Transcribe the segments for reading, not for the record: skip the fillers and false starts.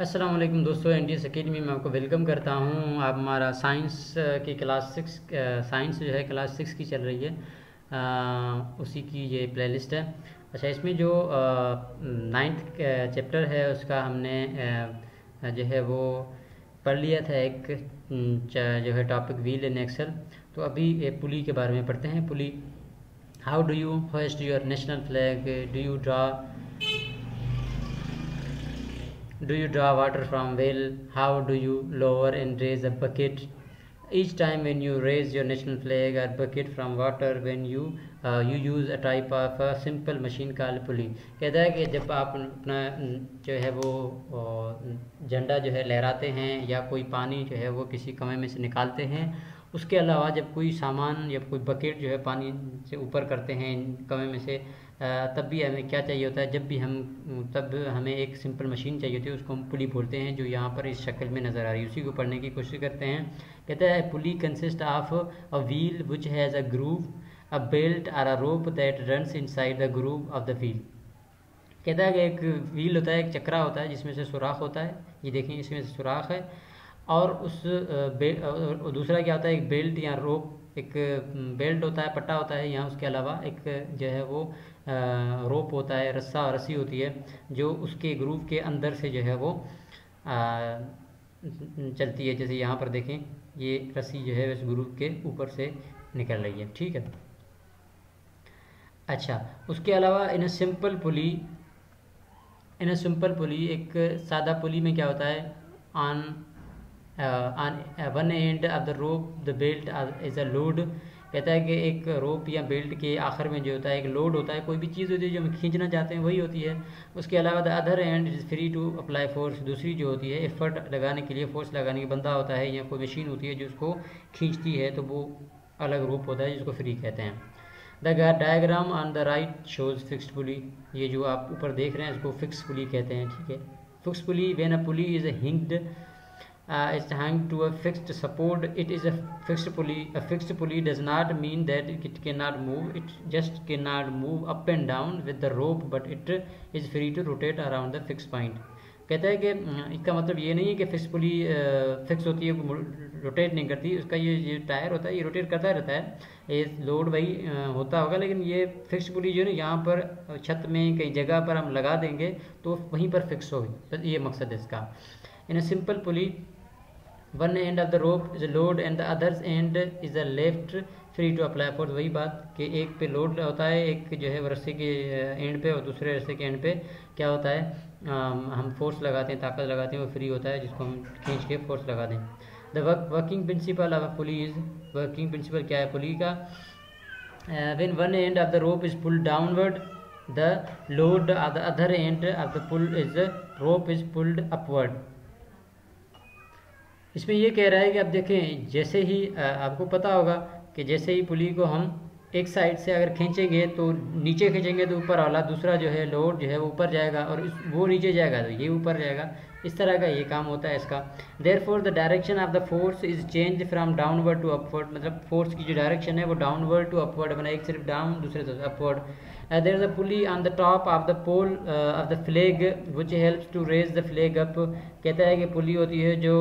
अस्सलाम वालेकुम दोस्तों, एनडीएस अकेडमी में आपको वेलकम करता हूँ। आप हमारा साइंस की क्लास 6 साइंस जो है क्लास 6 की चल रही है, उसी की ये प्लेलिस्ट है। अच्छा, इसमें जो 9th चैप्टर है उसका हमने जो है वो पढ़ लिया था। एक जो है टॉपिक व्हील इन एक्सेल। तो अभी पुली के बारे में पढ़ते हैं। Pulley, how do you host your national flag, do you draw water from well, how do you lower and raise a bucket each time when you raise your national flag or bucket from water when you use a type of a simple machine called pulley। कहता है कि जब आप अपना जो है वो झंडा जो है लहराते हैं या कोई पानी जो है वो किसी कुएं में से निकालते हैं, उसके अलावा जब कोई सामान या कोई बकेट जो है पानी से ऊपर करते हैं कुएं में से, तब भी हमें क्या चाहिए होता है, तब हमें एक सिंपल मशीन चाहिए होती है, उसको हम पुली बोलते हैं, जो यहाँ पर इस शक्ल में नज़र आ रही है। उसी को पढ़ने की कोशिश करते हैं। कहता है pulley consist of a wheel which has a groove, a belt और a rope that runs inside the groove of the wheel. कहता है कि एक व्हील होता है, एक चक्रा होता है जिसमें से सुराख होता है। ये देखें, इसमें से सुराख है। और दूसरा क्या होता है, एक बेल्ट या रोप, एक बेल्ट होता है, पट्टा होता है यहाँ। उसके अलावा एक जो है वो रोप होता है, रस्सी होती है, जो उसके ग्रूव के अंदर से जो है वो चलती है। जैसे यहाँ पर देखें, ये रस्सी जो है इस ग्रूव के ऊपर से निकल रही है। ठीक है। अच्छा, उसके अलावा इन अ सिंपल पुली, एक सादा पुली में क्या होता है, on one end of the rope the belt is a load. कहता है कि एक रोप या बेल्ट के आखिर में जो होता है एक लोड होता है, कोई भी चीज़ होती है जो हम खींचना चाहते हैं वही होती है। उसके अलावा the other end is free to apply force. दूसरी जो होती है एफर्ट लगाने के लिए, फोर्स लगाने के बंदा होता है या कोई मशीन होती है जो उसको खींचती है, तो वो अलग रूप होता है जिसको फ्री कहते हैं। The diagram on the right shows fixed pulley. ये जो आप ऊपर देख रहे हैं इसको फिक्स पुली कहते हैं। ठीक है। Fix pulley, when a pulley is hinged is hung to a fixed support, it is a fixed pulley. A fixed pulley does not mean that it cannot move, it just cannot move up and down with the rope, but it is free to rotate around the fixed point। कहता है कि इसका मतलब ये नहीं है कि fix पुली fix होती है, रोटेट नहीं करती। उसका ये टायर होता है, ये रोटेट करता रहता है। ये लोड वही होता होगा, लेकिन ये फिक्स पुली जो है यहाँ पर छत में कई जगह पर हम लगा देंगे तो वहीं पर फिक्स होगी, बस ये मकसद है इसका। In a simple pulley, one end of the rope is load and the others end is a left free to apply force. वही बात कि एक पे लोड होता है, एक जो है रस्सी के एंड पे, और दूसरे रस्सी के एंड पे क्या होता है, हम फोर्स लगाते हैं, ताकत लगाते हैं, वो फ्री होता है, जिसको हम खींच के फोर्स लगा दें। The working principle of pulley is, working principle क्या है पुली का, when one end of the rope is pulled downward the load of the other end of the pull is rope is pulled upward. इसमें ये कह रहा है कि अब देखें, जैसे ही आपको पता होगा कि जैसे ही पुली को हम एक साइड से अगर खींचेंगे तो नीचे खींचेंगे तो ऊपर वाला दूसरा जो है लोड जो है वो ऊपर जाएगा, और वो नीचे जाएगा तो ये ऊपर जाएगा। इस तरह का ये काम होता है इसका। Therefore the direction of the force is change from downward to upward. मतलब फोर्स की जो डायरेक्शन है वो डाउनवर्ड टू अपवर्ड बना, एक सिर्फ डाउन दूसरे तरफ upward. There is a pulley on the top of the pole of the flag which helps to raise the flag up. कहता है कि पुली होती है जो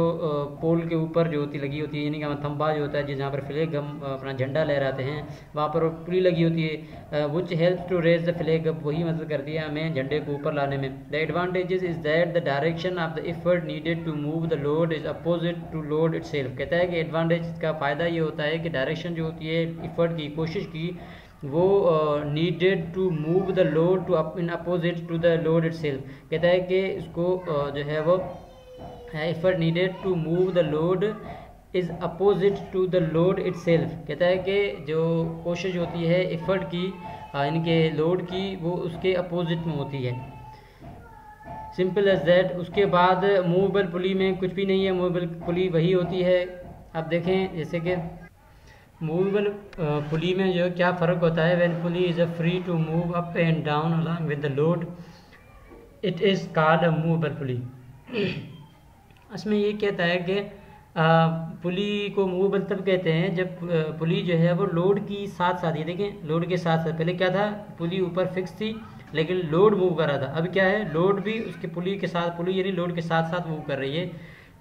पोल के ऊपर जो लगी होती है, यानी कि थंबा जो होता है जहाँ पर फ्लैग हम अपना झंडा लहराते हैं, वहाँ पर पुली लगी होती है, which helps to raise the flag up. वही मदद करती है हमें झंडे को ऊपर लाने में। The advantages is that the direction of the effort needed to move the load is opposite to load itself. कहता है कि एडवांटेज का फ़ायदा ये होता है कि डायरेक्शन जो होती है एफर्ट की, कोशिश की, वो needed to move the load to in opposite to the load itself. कहता है कि इसको जो है वो effort needed to move the load is opposite to the load itself. कहता है कि जो कोशिश होती है एफर्ट की, इनके लोड की, वो उसके अपोजिट में होती है। Simple as that. उसके बाद मूवेबल पुली में कुछ भी नहीं है, मूवेबल पुली वही होती है। अब देखें, जैसे कि मूवेबल पुली में जो क्या फ़र्क होता है, when pulley is a free to move up and down along with the load it is called a movable pulley. इसमें ये कहता है कि पुली को मूवेबल तब कहते हैं जब पुली जो है वो लोड की साथ साथ, ये देखें लोड के साथ साथ, पहले क्या था, पुली ऊपर फिक्स थी, लेकिन लोड मूव कर रहा था। अब क्या है, लोड भी उसके पुली के साथ, पुली यानी लोड के साथ साथ मूव कर रही है।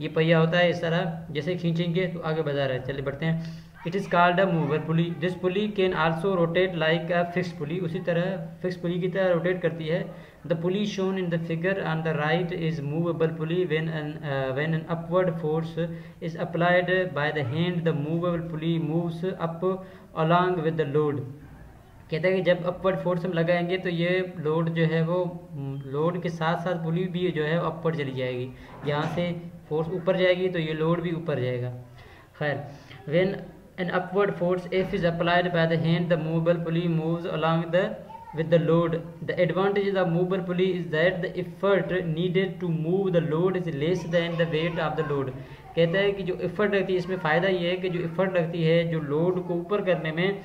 ये पहिया होता है इस तरह, जैसे खींचेंगे तो आगे बढ़ा रहा है। चलिए बढ़ते हैं। It is called a mover pulley. This pulley can also rotate like a fix pulley. उसी तरह फिक्स पुली की तरह रोटेट करती है। The pulley shown in the figure on the right is movable pulley. when an upward force is applied by the hand, the movable pulley moves up along with the load। कहता है कि जब upward force हम लगाएंगे तो ये load जो है वो लोड के साथ साथ पुली भी जो है अपवर्ड चली जाएगी। यहाँ से फोर्स ऊपर जाएगी तो ये लोड भी ऊपर जाएगा। खैर, when an upward force F is applied by the hand, the movable pulley moves along with the load. The advantage of movable pulley is that the effort needed to move the load is less than the weight of the load। कहता है कि जो effort लगती है, इसमें फ़ायदा ये है कि जो एफर्ट लगती है जो लोड को ऊपर करने में,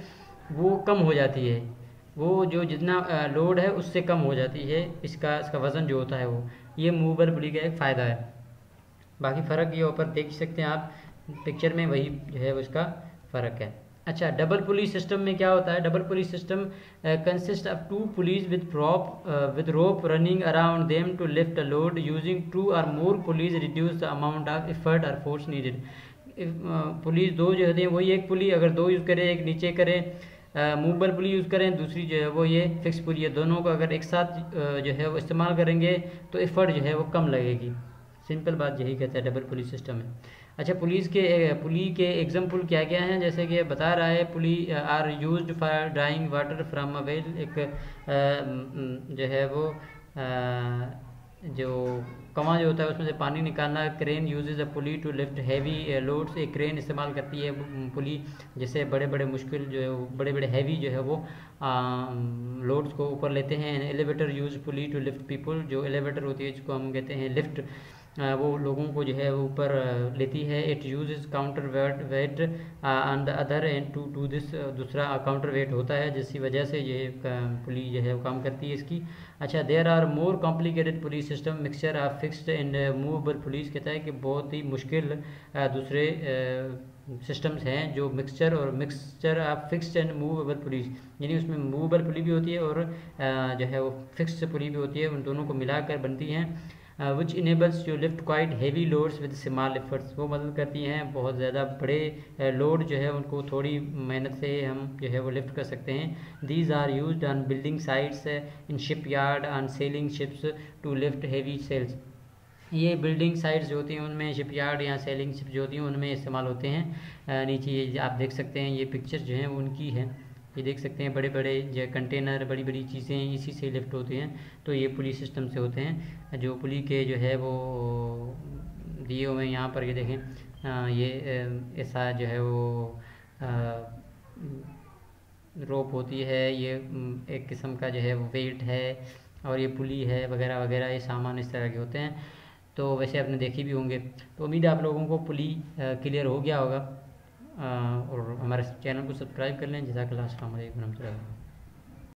वो कम हो जाती है। वो जो जितना लोड है उससे कम हो जाती है, इसका वज़न जो होता है वो। ये मूवेबल पुली का एक फ़ायदा है। बाकी फ़र्क ये ऊपर देख सकते हैं आप पिक्चर में, वही जो है वो इसका फ़र्क है। अच्छा, डबल पुली सिस्टम में क्या होता है? Double pulley system consist of two pulleys with rope running around them to lift a load. Using two or more pulleys reduce the amount of effort और फोर्स नीडेड। पुलिस दो जो होते हैं, वही एक पुली अगर दो यूज़ करें, एक नीचे करें, मूवेबल पुली यूज़ करें, दूसरी जो है वो ये फिक्स पुली है, दोनों को अगर एक साथ जो है वो इस्तेमाल करेंगे तो एफर्ट जो है वो कम लगेगी। सिंपल बात यही कहता है डबल पुली सिस्टम है। अच्छा, पुली के एग्जाम्पल क्या क्या हैं? जैसे कि बता रहा है, pulley are used for drawing water from a well. एक जो है वो जो कुआं जो होता है उसमें से पानी निकालना। Crane uses a pulley to lift heavy loads. एक क्रेन इस्तेमाल करती है पुली, जैसे बड़े बड़े मुश्किल जो है वो बड़े बड़े हैवी जो है वो लोड्स को ऊपर लेते हैं। Elevator use pulley to lift people. जो एलिवेटर होती है जिसको हम कहते हैं लिफ्ट, वो लोगों को जो है वो ऊपर लेती है। It use counter weight on the other end to do this. दूसरा काउंटर वेट होता है जिसकी वजह से ये पुली जो है वो काम करती है इसकी। अच्छा, there are more complicated pulley system mixture of fixed and movable pulleys. कहता है कि बहुत ही मुश्किल दूसरे सिस्टम्स हैं जो mixture of fixed and movable police, यानी उसमें मूवेबल पुली भी होती है और जो है वो फिक्स्ड पुली भी होती है, उन दोनों को मिलाकर बनती हैं। Which enables to lift quite heavy loads with small efforts. वो मदद करती हैं बहुत ज़्यादा बड़े लोड जो है उनको थोड़ी मेहनत से हम जो है वो लिफ्ट कर सकते हैं। These are used on building sites, in ship yard, on sailing ships to lift heavy sails. ये बिल्डिंग साइट्स जो होती हैं उनमें, शिप यार्ड या सेलिंग शिप जो होती हैं उनमें इस्तेमाल होते हैं। नीचे ये आप देख सकते हैं, ये पिक्चर जो हैं उनकी है। ये देख सकते हैं बड़े बड़े जो कंटेनर, बड़ी बड़ी चीज़ें इसी से लिफ्ट होती हैं। तो ये पुली सिस्टम से होते हैं। जो पुली के जो है वो दिए हुए हैं यहाँ पर, ये देखें, ये ऐसा जो है वो रोप होती है, ये एक किस्म का जो है वो वेट है, और ये पुली है वगैरह वगैरह, ये सामान इस तरह के होते हैं। तो वैसे आपने देखी भी होंगे। तो उम्मीद है आप लोगों को पुली क्लियर हो गया होगा। और हमारे चैनल को सब्सक्राइब कर लें। जज़ाकल्लाह, अस्सलाम वालेकुम रहमतुल्लाह।